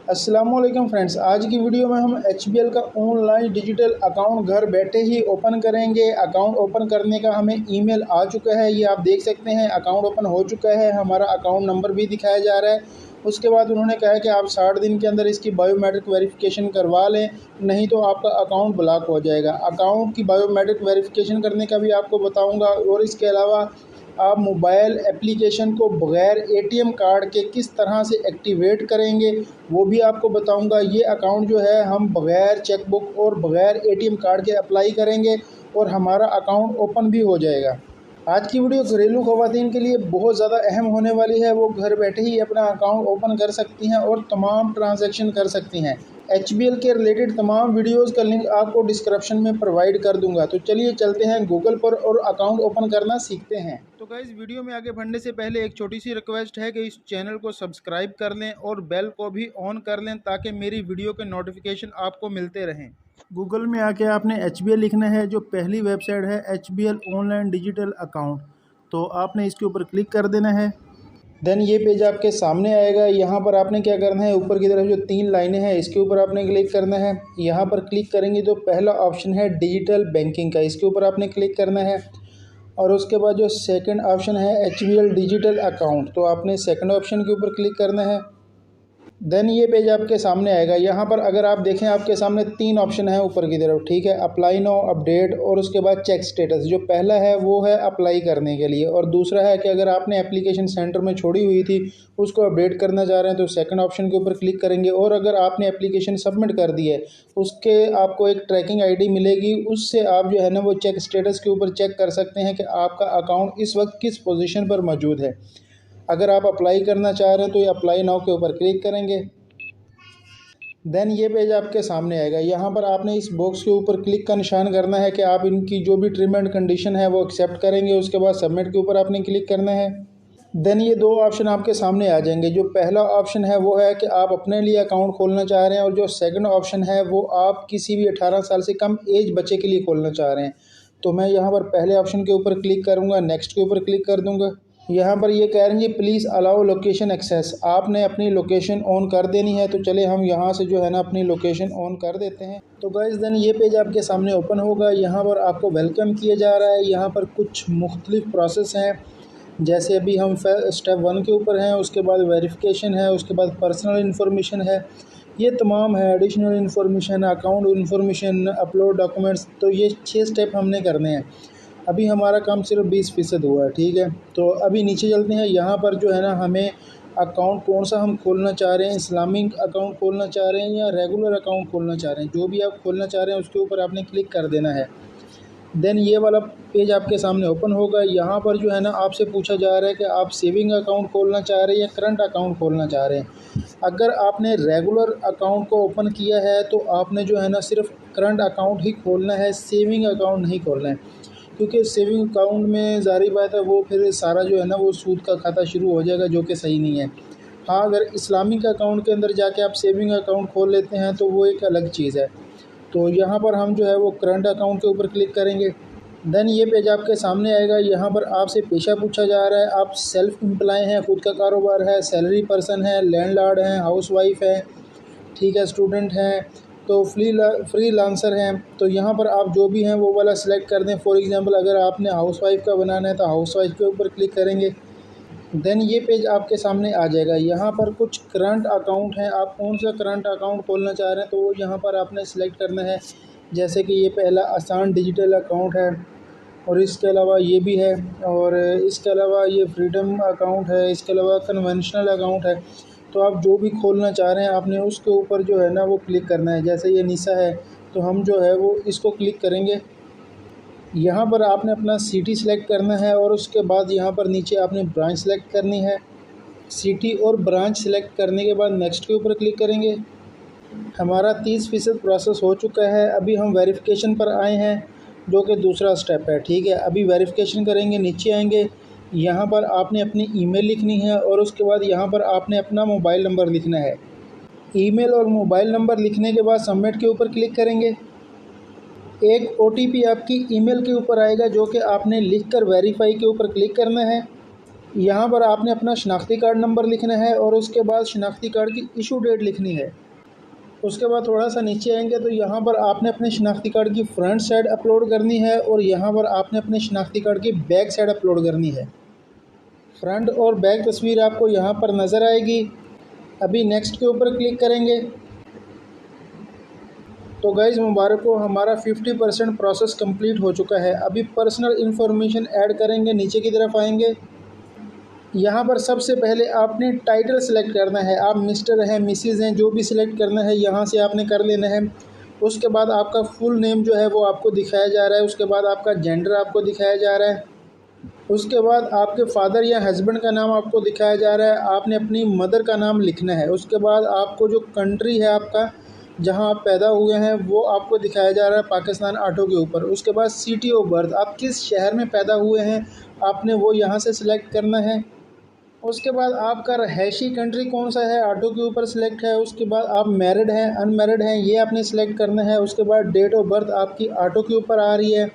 अस्सलामुअलैकुम फ्रेंड्स, आज की वीडियो में हम HBL का ऑनलाइन डिजिटल अकाउंट घर बैठे ही ओपन करेंगे। अकाउंट ओपन करने का हमें ईमेल आ चुका है, ये आप देख सकते हैं। अकाउंट ओपन हो चुका है, हमारा अकाउंट नंबर भी दिखाया जा रहा है। उसके बाद उन्होंने कहा है कि आप 60 दिन के अंदर इसकी बायोमेट्रिक वेरिफिकेशन करवा लें, नहीं तो आपका अकाउंट ब्लॉक हो जाएगा। अकाउंट की बायोमेट्रिक वेरिफिकेशन करने का भी आपको बताऊँगा, और इसके अलावा आप मोबाइल एप्लीकेशन को बग़ैर ATM कार्ड के किस तरह से एक्टिवेट करेंगे वो भी आपको बताऊंगा। ये अकाउंट जो है हम बग़ैर चेकबुक और बग़ैर ATM कार्ड के अप्लाई करेंगे और हमारा अकाउंट ओपन भी हो जाएगा। आज की वीडियो घरेलू ख़वातीन के लिए बहुत ज़्यादा अहम होने वाली है। वो घर बैठे ही अपना अकाउंट ओपन कर सकती हैं और तमाम ट्रांजैक्शन कर सकती हैं। HBL के रिलेटेड तमाम वीडियोस का लिंक आपको डिस्क्रिप्शन में प्रोवाइड कर दूंगा। तो चलिए चलते हैं गूगल पर और अकाउंट ओपन करना सीखते हैं। तो गाइस, वीडियो में आगे बढ़ने से पहले एक छोटी सी रिक्वेस्ट है कि इस चैनल को सब्सक्राइब कर लें और बेल को भी ऑन कर लें ताकि मेरी वीडियो के नोटिफिकेशन आपको मिलते रहें। गूगल में आके आपने HBL लिखना है। जो पहली वेबसाइट है HBL ऑनलाइन डिजिटल अकाउंट, तो आपने इसके ऊपर क्लिक कर देना है। देन ये पेज आपके सामने आएगा। यहाँ पर आपने क्या करना है, ऊपर की तरफ जो 3 लाइनें हैं इसके ऊपर आपने क्लिक करना है। यहाँ पर क्लिक करेंगे तो पहला ऑप्शन है डिजिटल बैंकिंग का, इसके ऊपर आपने क्लिक करना है। और उसके बाद जो सेकंड ऑप्शन है HBL डिजिटल अकाउंट, तो आपने सेकंड ऑप्शन के ऊपर क्लिक करना है। देन ये पेज आपके सामने आएगा। यहाँ पर अगर आप देखें आपके सामने 3 ऑप्शन है ऊपर की तरफ, ठीक है। अप्लाई नो, अपडेट और उसके बाद चेक स्टेटस। जो पहला है वो है अप्लाई करने के लिए, और दूसरा है कि अगर आपने एप्लीकेशन सेंटर में छोड़ी हुई थी उसको अपडेट करना चाह रहे हैं तो सेकंड ऑप्शन के ऊपर क्लिक करेंगे। और अगर आपने एप्लीकेशन सबमिट कर दी है उसके आपको एक ट्रैकिंग ID मिलेगी, उससे आप जो है ना वो चेक स्टेटस के ऊपर चेक कर सकते हैं कि आपका अकाउंट इस वक्त किस पोजीशन पर मौजूद है। अगर आप अप्लाई करना चाह रहे हैं तो ये अप्लाई नाउ के ऊपर क्लिक करेंगे। देन ये पेज आपके सामने आएगा। यहाँ पर आपने इस बॉक्स के ऊपर क्लिक का निशान करना है कि आप इनकी जो भी टर्म एंड कंडीशन है वो एक्सेप्ट करेंगे। उसके बाद सबमिट के ऊपर आपने क्लिक करना है। देन ये 2 ऑप्शन आपके सामने आ जाएंगे। जो पहला ऑप्शन है वो है कि आप अपने लिए अकाउंट खोलना चाह रहे हैं, और जो सेकंड ऑप्शन है वो आप किसी भी 18 साल से कम एज बच्चे के लिए खोलना चाह रहे हैं। तो मैं यहाँ पर पहले ऑप्शन के ऊपर क्लिक करूँगा, नेक्स्ट के ऊपर क्लिक कर दूँगा। यहाँ पर ये कह रहे हैं प्लीज़ अलाउ लोकेशन एक्सेस, आपने अपनी लोकेशन ऑन कर देनी है। तो चले हम यहाँ से जो है ना अपनी लोकेशन ऑन कर देते हैं। तो गाइस, देन ये पेज आपके सामने ओपन होगा। यहाँ पर आपको वेलकम किया जा रहा है। यहाँ पर कुछ मुख्तलिफ प्रोसेस हैं, जैसे अभी हम स्टेप 1 के ऊपर हैं, उसके बाद वेरिफिकेशन है, उसके बाद पर्सनल इन्फॉर्मेशन है, ये तमाम है। Additional information, account information, upload documents. तो ये 6 स्टेप हमने करने हैं। अभी हमारा काम सिर्फ 20% हुआ है, ठीक है। तो अभी नीचे चलते हैं। यहाँ पर जो है ना हमें अकाउंट कौन सा हम खोलना चाह रहे हैं, इस्लामिक अकाउंट खोलना चाह रहे हैं या रेगुलर अकाउंट खोलना चाह रहे हैं, जो भी आप खोलना चाह रहे हैं उसके ऊपर आपने क्लिक कर देना है। देन ये वाला पेज आपके सामने ओपन होगा। यहाँ पर जो है ना आपसे पूछा जा रहा है कि आप सेविंग अकाउंट खोलना चाह रहे हैं या करंट अकाउंट खोलना चाह रहे हैं। अगर आपने रेगुलर अकाउंट को ओपन किया है तो आपने जो है ना सिर्फ करंट अकाउंट ही खोलना है, सेविंग अकाउंट नहीं खोलना है। क्योंकि सेविंग अकाउंट में ज़ाहिर बात है वो फिर सारा जो है ना वो सूद का खाता शुरू हो जाएगा, जो कि सही नहीं है। हाँ, अगर इस्लामिक अकाउंट के अंदर जाके आप सेविंग अकाउंट खोल लेते हैं तो वो एक अलग चीज़ है। तो यहाँ पर हम जो है वो करंट अकाउंट के ऊपर क्लिक करेंगे। देन ये पेज आपके सामने आएगा। यहाँ पर आपसे पेशा पूछा जा रहा है, आप सेल्फ एम्प्लॉय हैं, ख़ुद का कारोबार है, सैलरी पर्सन है, लैंडलॉर्ड हैं, हाउसवाइफ है, ठीक है, स्टूडेंट हैं, तो फ्रीलांसर हैं। तो यहाँ पर आप जो भी हैं वो वाला सिलेक्ट कर दें। फॉर एग्ज़ाम्पल अगर आपने हाउसवाइफ का बनाना है तो हाउसवाइफ के ऊपर क्लिक करेंगे। देन ये पेज आपके सामने आ जाएगा। यहाँ पर कुछ करंट अकाउंट हैं, आप कौन सा करंट अकाउंट खोलना चाह रहे हैं तो वो यहाँ पर आपने सेलेक्ट करना है। जैसे कि ये पहला आसान डिजिटल अकाउंट है, और इसके अलावा ये भी है, और इसके अलावा ये फ्रीडम अकाउंट है, इसके अलावा कन्वेंशनल अकाउंट है। तो आप जो भी खोलना चाह रहे हैं आपने उसके ऊपर जो है ना वो क्लिक करना है। जैसे ये निसा है तो हम जो है वो इसको क्लिक करेंगे। यहाँ पर आपने अपना सिटी सेलेक्ट करना है, और उसके बाद यहाँ पर नीचे आपने ब्रांच सेलेक्ट करनी है। सिटी और ब्रांच सेलेक्ट करने के बाद नेक्स्ट के ऊपर क्लिक करेंगे। हमारा 30% प्रोसेस हो चुका है। अभी हम वेरिफिकेशन पर आए हैं, जो कि दूसरा स्टेप है, ठीक है। अभी वेरिफिकेशन करेंगे, नीचे आएंगे। यहाँ पर आपने अपनी ईमेल लिखनी है, और उसके बाद यहाँ पर आपने अपना मोबाइल नंबर लिखना है। ईमेल और मोबाइल नंबर लिखने के बाद सबमिट के ऊपर क्लिक करेंगे। एक OTP आपकी ईमेल के ऊपर आएगा, जो कि आपने लिखकर वेरीफाई के ऊपर क्लिक करना है। यहाँ पर आपने अपना शनाख्ती कार्ड नंबर लिखना है और उसके बाद शनाख्ती कार्ड की इशू डेट लिखनी है। उसके बाद थोड़ा सा नीचे आएंगे तो यहाँ पर आपने अपने शनाख्ती कार्ड की फ्रंट साइड अपलोड करनी है और यहाँ पर आपने अपने शनाख्ती कार्ड की बैक साइड अपलोड करनी है। फ्रंट और बैक तस्वीर आपको यहाँ पर नज़र आएगी। अभी नेक्स्ट के ऊपर क्लिक करेंगे तो गाइज़ मुबारक हो, हमारा 50% प्रोसेस कंप्लीट हो चुका है। अभी पर्सनल इन्फॉर्मेशन ऐड करेंगे, नीचे की तरफ आएंगे। यहाँ पर सबसे पहले आपने टाइटल सेलेक्ट करना है, आप मिस्टर हैं मिसिज़ हैं जो भी सिलेक्ट करना है यहाँ से आपने कर लेना है। उसके बाद आपका फुल नेम जो है वो आपको दिखाया जा रहा है। उसके बाद आपका जेंडर आपको दिखाया जा रहा है। उसके बाद आपके फादर या हस्बैंड का नाम आपको दिखाया जा रहा है। आपने अपनी मदर का नाम लिखना है। उसके बाद आपको जो कंट्री है आपका जहां आप पैदा हुए हैं वो आपको दिखाया जा रहा है पाकिस्तान ऑटो के ऊपर। उसके बाद सिटी ऑफ बर्थ, आप किस शहर में पैदा हुए हैं आपने वो यहाँ से सिलेक्ट करना है। उसके बाद आपका रहायशी कंट्री कौन सा है ऑटो के ऊपर सिलेक्ट है। उसके बाद आप मैरिड हैं अनमैरिड हैं ये आपने सिलेक्ट करना है। उसके बाद डेट ऑफ बर्थ आपकी ऑटो के ऊपर आ रही है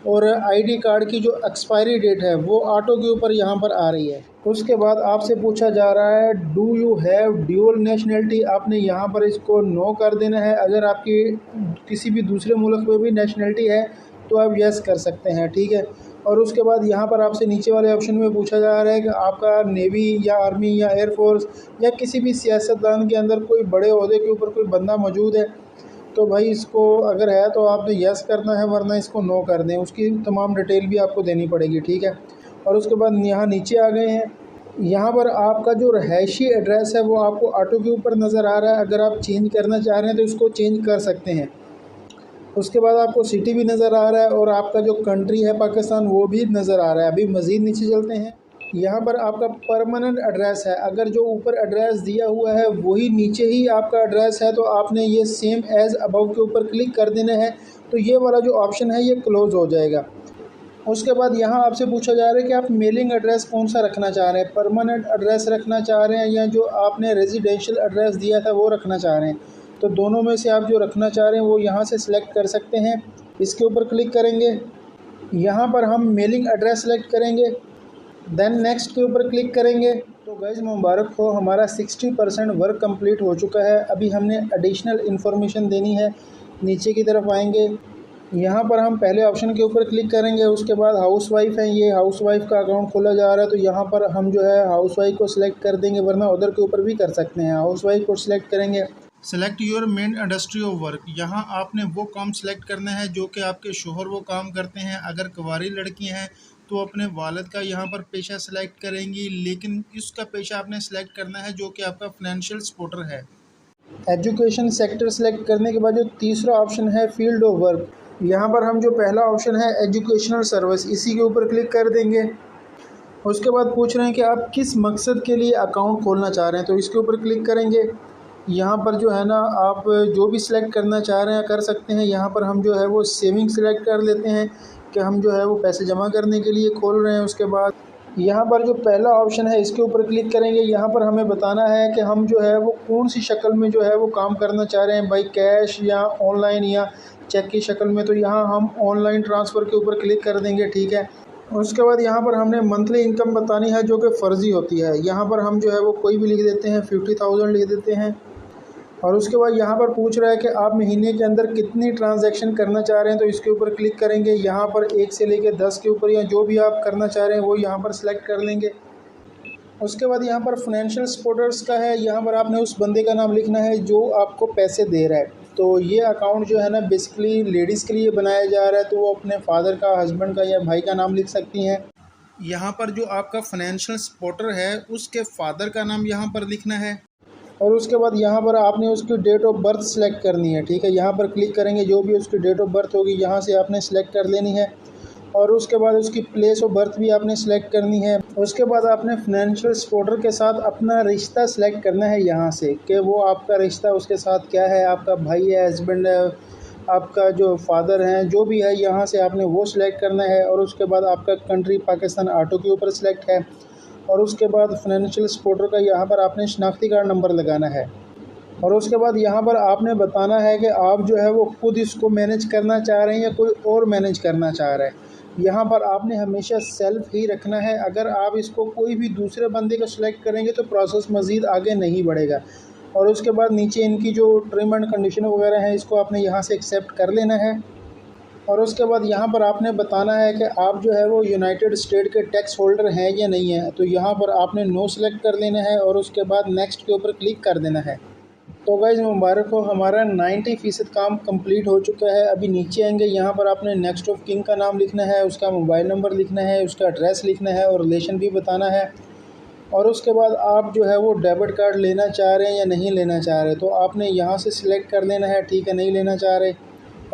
और आईडी कार्ड की जो एक्सपायरी डेट है वो ऑटो के ऊपर यहाँ पर आ रही है। उसके बाद आपसे पूछा जा रहा है do you have dual nationality, आपने यहाँ पर इसको नो कर देना है। अगर आपकी किसी भी दूसरे मुल्क में भी नेशनलिटी है तो आप यस कर सकते हैं, ठीक है। और उसके बाद यहाँ पर आपसे नीचे वाले ऑप्शन में पूछा जा रहा है कि आपका नेवी या आर्मी या एयरफोर्स या किसी भी सियासतदान के अंदर कोई बड़े ओहदे के ऊपर कोई बंदा मौजूद है तो भाई इसको अगर है तो आपने यस करना है, वरना इसको नो कर दें। उसकी तमाम डिटेल भी आपको देनी पड़ेगी, ठीक है। और उसके बाद यहाँ नीचे आ गए हैं। यहाँ पर आपका जो रहायशी एड्रेस है वो आपको ऑटो के ऊपर नज़र आ रहा है। अगर आप चेंज करना चाह रहे हैं तो इसको चेंज कर सकते हैं। उसके बाद आपको सिटी भी नज़र आ रहा है और आपका जो कंट्री है पाकिस्तान वो भी नज़र आ रहा है। अभी मज़ीद नीचे चलते हैं। यहाँ पर आपका परमानेंट एड्रेस है। अगर जो ऊपर एड्रेस दिया हुआ है वही नीचे ही आपका एड्रेस है तो आपने ये सेम एज़ अबव के ऊपर क्लिक कर देना है तो ये वाला जो ऑप्शन है ये क्लोज़ हो जाएगा। उसके बाद यहाँ आपसे पूछा जा रहा है कि आप मेलिंग एड्रेस कौन सा रखना चाह रहे हैं, परमानेंट एड्रेस रखना चाह रहे हैं या जो आपने रेजिडेंशियल एड्रेस दिया था वो रखना चाह रहे हैं। तो दोनों में से आप जो रखना चाह रहे हैं वो यहाँ से सिलेक्ट कर सकते हैं। इसके ऊपर क्लिक करेंगे, यहाँ पर हम मेलिंग एड्रेस सेलेक्ट करेंगे, देन नेक्स्ट के ऊपर क्लिक करेंगे। तो गाइज़ मुबारक हो, हमारा 60% वर्क कंप्लीट हो चुका है। अभी हमने एडिशनल इन्फॉर्मेशन देनी है। नीचे की तरफ आएंगे, यहाँ पर हम पहले ऑप्शन के ऊपर क्लिक करेंगे। उसके बाद हाउसवाइफ है, ये हाउसवाइफ का अकाउंट खोला जा रहा है तो यहाँ पर हम जो है हाउसवाइफ को सिलेक्ट कर देंगे, वरना उधर के ऊपर भी कर सकते हैं। हाउसवाइफ को सिलेक्ट करेंगे। Select your main industry of work, यहाँ आपने वो काम सेलेक्ट करना है जो कि आपके शोहर वो काम करते हैं। अगर कुंवारी लड़की हैं तो अपने वालिद का यहाँ पर पेशा सिलेक्ट करेंगी, लेकिन इसका पेशा आपने सेलेक्ट करना है जो कि आपका फाइनेंशियल सपोर्टर है। एजुकेशन सेक्टर सेलेक्ट करने के बाद जो तीसरा ऑप्शन है फील्ड ऑफ वर्क, यहाँ पर हम जो पहला ऑप्शन है एजुकेशनल सर्विस इसी के ऊपर क्लिक कर देंगे। उसके बाद पूछ रहे हैं कि आप किस मकसद के लिए अकाउंट खोलना चाह रहे हैं तो इसके ऊपर क्लिक करेंगे। यहाँ पर जो है ना आप जो भी सिलेक्ट करना चाह रहे हैं कर सकते हैं। यहाँ पर हम जो है वो सेविंग सिलेक्ट कर लेते हैं कि हम जो है वो पैसे जमा करने के लिए खोल रहे हैं। उसके बाद यहाँ पर जो पहला ऑप्शन है इसके ऊपर क्लिक करेंगे। यहाँ पर हमें बताना है कि हम जो है वो कौन सी शक्ल में जो है वो काम करना चाह रहे हैं, बाई कैश या ऑनलाइन या चेक की शक्ल में। तो यहाँ हम ऑनलाइन ट्रांसफ़र के ऊपर क्लिक कर देंगे, ठीक है। उसके बाद यहाँ पर हमने मंथली इनकम बतानी है जो कि फ़र्ज़ी होती है। यहाँ पर हम जो है वो कोई भी लिख देते हैं, 50,000 लिख देते हैं। और उसके बाद यहाँ पर पूछ रहा है कि आप महीने के अंदर कितनी ट्रांजैक्शन करना चाह रहे हैं तो इसके ऊपर क्लिक करेंगे। यहाँ पर 1 से लेकर 10 के ऊपर या जो भी आप करना चाह रहे हैं वो यहाँ पर सिलेक्ट कर लेंगे। उसके बाद यहाँ पर फाइनेंशियल सपोर्टर्स का है, यहाँ पर आपने उस बंदे का नाम लिखना है जो आपको पैसे दे रहा है। तो ये अकाउंट जो है ना बेसिकली लेडीज़ के लिए बनाया जा रहा है तो वो अपने फादर का, हस्बैंड का या भाई का नाम लिख सकती हैं। यहाँ पर जो आपका फाइनेंशियल सपोर्टर है उसके फादर का नाम यहाँ पर लिखना है। और उसके बाद यहाँ पर आपने उसकी डेट ऑफ बर्थ सेलेक्ट करनी है, ठीक है। यहाँ पर क्लिक करेंगे, जो भी उसकी डेट ऑफ बर्थ होगी यहाँ से आपने सेलेक्ट कर लेनी है। और उसके बाद उसकी प्लेस ऑफ बर्थ भी आपने सेलेक्ट करनी है। उसके बाद आपने फाइनेंशियल सपोर्टर के साथ अपना रिश्ता सेलेक्ट करना है यहाँ से कि वो आपका रिश्ता उसके साथ क्या है, आपका भाई है, हस्बैंड है, आपका जो फादर हैं, जो भी है यहाँ से आपने वो सिलेक्ट करना है। और उसके बाद आपका कंट्री पाकिस्तान ऑटो के ऊपर सिलेक्ट है। और उसके बाद फाइनेंशियल सपोर्टर का यहाँ पर आपने शनाख्ती कार्ड नंबर लगाना है। और उसके बाद यहाँ पर आपने बताना है कि आप जो है वो खुद इसको मैनेज करना चाह रहे हैं या कोई और मैनेज करना चाह रहा है। यहाँ पर आपने हमेशा सेल्फ ही रखना है। अगर आप इसको कोई भी दूसरे बंदे को सिलेक्ट करेंगे तो प्रोसेस मज़ीद आगे नहीं बढ़ेगा। और उसके बाद नीचे इनकी जो टर्म एंड कंडीशन वगैरह हैं इसको आपने यहाँ से एक्सेप्ट कर लेना है। और उसके बाद यहाँ पर आपने बताना है कि आप जो है वो यूनाइटेड स्टेट के टैक्स होल्डर हैं या नहीं है। तो यहाँ पर आपने नो सेलेक्ट कर लेना है और उसके बाद नेक्स्ट के ऊपर क्लिक कर देना है। तो गाइज़ मुबारक हो, हमारा 90% काम कंप्लीट हो चुका है। अभी नीचे आएंगे, यहाँ पर आपने नेक्स्ट ऑफ किंग का नाम लिखना है, उसका मोबाइल नंबर लिखना है, उसका एड्रेस लिखना है और रिलेशन भी बताना है। और उसके बाद आप जो है वो डेबिट कार्ड लेना चाह रहे हैं या नहीं लेना चाह रहे, तो आपने यहाँ से सिलेक्ट कर लेना है, ठीक है, नहीं लेना चाह रहे।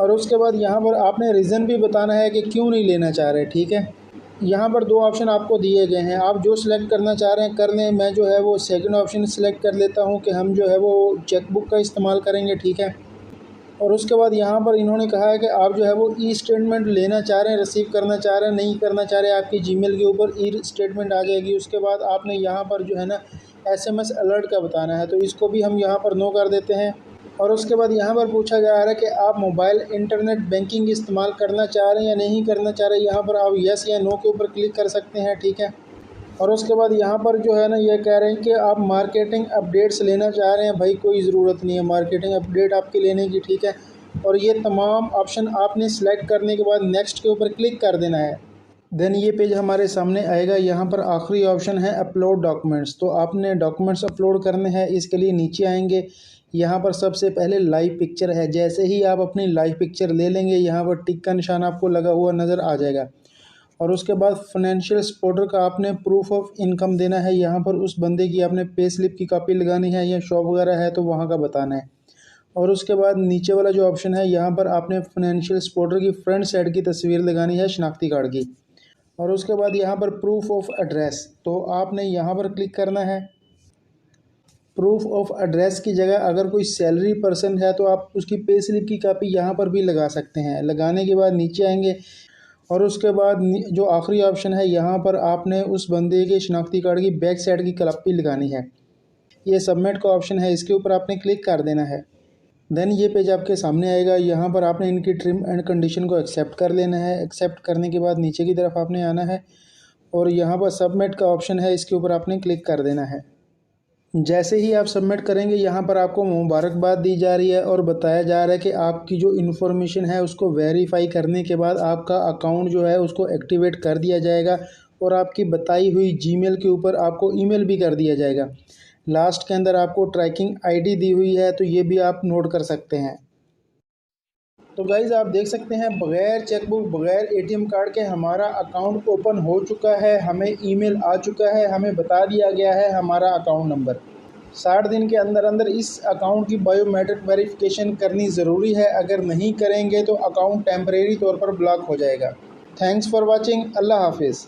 और उसके बाद यहाँ पर आपने रीज़न भी बताना है कि क्यों नहीं लेना चाह रहे, ठीक है। यहाँ पर 2 ऑप्शन आपको दिए गए हैं, आप जो सिलेक्ट करना चाह रहे हैं कर लें। मैं जो है वो सेकंड ऑप्शन सिलेक्ट कर लेता हूँ कि हम जो है वो चेकबुक का इस्तेमाल करेंगे, ठीक है। और उसके बाद यहाँ पर इन्होंने कहा है कि आप जो है वो ई स्टेटमेंट लेना चाह रहे हैं, रिसीव करना चाह रहे हैं, नहीं करना चाह रहे हैं, आपकी जीमेल के ऊपर ई स्टेटमेंट आ जाएगी। उसके बाद आपने यहाँ पर जो है ना SMS अलर्ट का बताना है, तो इसको भी हम यहाँ पर नो कर देते हैं। और उसके बाद यहाँ पर पूछा जा रहा है कि आप मोबाइल इंटरनेट बैंकिंग इस्तेमाल करना चाह रहे हैं या नहीं करना चाह रहे हैं। यहाँ पर आप येस या नो के ऊपर क्लिक कर सकते हैं, ठीक है। और उसके बाद यहाँ पर जो है ना ये कह रहे हैं कि आप मार्केटिंग अपडेट्स लेना चाह रहे हैं। भाई कोई ज़रूरत नहीं है मार्केटिंग अपडेट आपके लेने की, ठीक है। और ये तमाम ऑप्शन आपने सेलेक्ट करने के बाद नेक्स्ट के ऊपर क्लिक कर देना है। देन ये पेज हमारे सामने आएगा। यहाँ पर आखिरी ऑप्शन है अपलोड डॉक्यूमेंट्स, तो आपने डॉक्यूमेंट्स अपलोड करने हैं। इसके लिए नीचे आएंगे, यहाँ पर सबसे पहले लाइव पिक्चर है। जैसे ही आप अपनी लाइव पिक्चर ले लेंगे यहाँ पर टिक का निशान आपको लगा हुआ नज़र आ जाएगा। और उसके बाद फाइनेंशियल सपोर्टर का आपने प्रूफ ऑफ इनकम देना है। यहाँ पर उस बंदे की आपने पे स्लिप की कॉपी लगानी है, या शॉप वगैरह है तो वहाँ का बताना है। और उसके बाद नीचे वाला जो ऑप्शन है यहाँ पर आपने फाइनेंशियल सपोर्टर की फ्रंट साइड की तस्वीर लगानी है शनाख्ती कार्ड की। और उसके बाद यहाँ पर प्रूफ ऑफ एड्रेस, तो आपने यहाँ पर क्लिक करना है। प्रूफ ऑफ एड्रेस की जगह अगर कोई सैलरी पर्सन है तो आप उसकी पे स्लिप की कॉपी यहाँ पर भी लगा सकते हैं। लगाने के बाद नीचे आएंगे और उसके बाद जो आखिरी ऑप्शन है यहाँ पर आपने उस बंदे के शनाख्ती कार्ड की बैक साइड की कॉपी लगानी है। ये सबमिट का ऑप्शन है, इसके ऊपर आपने क्लिक कर देना है। देन ये पेज आपके सामने आएगा। यहाँ पर आपने इनकी ट्रिम एंड कंडीशन को एक्सेप्ट कर लेना है। एक्सेप्ट करने के बाद नीचे की तरफ आपने आना है और यहाँ पर सबमिट का ऑप्शन है, इसके ऊपर आपने क्लिक कर देना है। जैसे ही आप सबमिट करेंगे यहाँ पर आपको मुबारकबाद दी जा रही है और बताया जा रहा है कि आपकी जो इन्फॉर्मेशन है उसको वेरीफाई करने के बाद आपका अकाउंट जो है उसको एक्टिवेट कर दिया जाएगा और आपकी बताई हुई जीमेल के ऊपर आपको ईमेल भी कर दिया जाएगा। लास्ट के अंदर आपको ट्रैकिंग आईडी दी हुई है, तो ये भी आप नोट कर सकते हैं। तो गाइज़ आप देख सकते हैं बग़ैर चेकबुक बग़ैर ATM कार्ड के हमारा अकाउंट ओपन हो चुका है। हमें ईमेल आ चुका है, हमें बता दिया गया है हमारा अकाउंट नंबर। 60 दिन के अंदर अंदर इस अकाउंट की बायोमेट्रिक वेरिफिकेशन करनी ज़रूरी है। अगर नहीं करेंगे तो अकाउंट टेम्परेरी तौर पर ब्लॉक हो जाएगा। Thanks for watching. अल्लाह हाफिज़।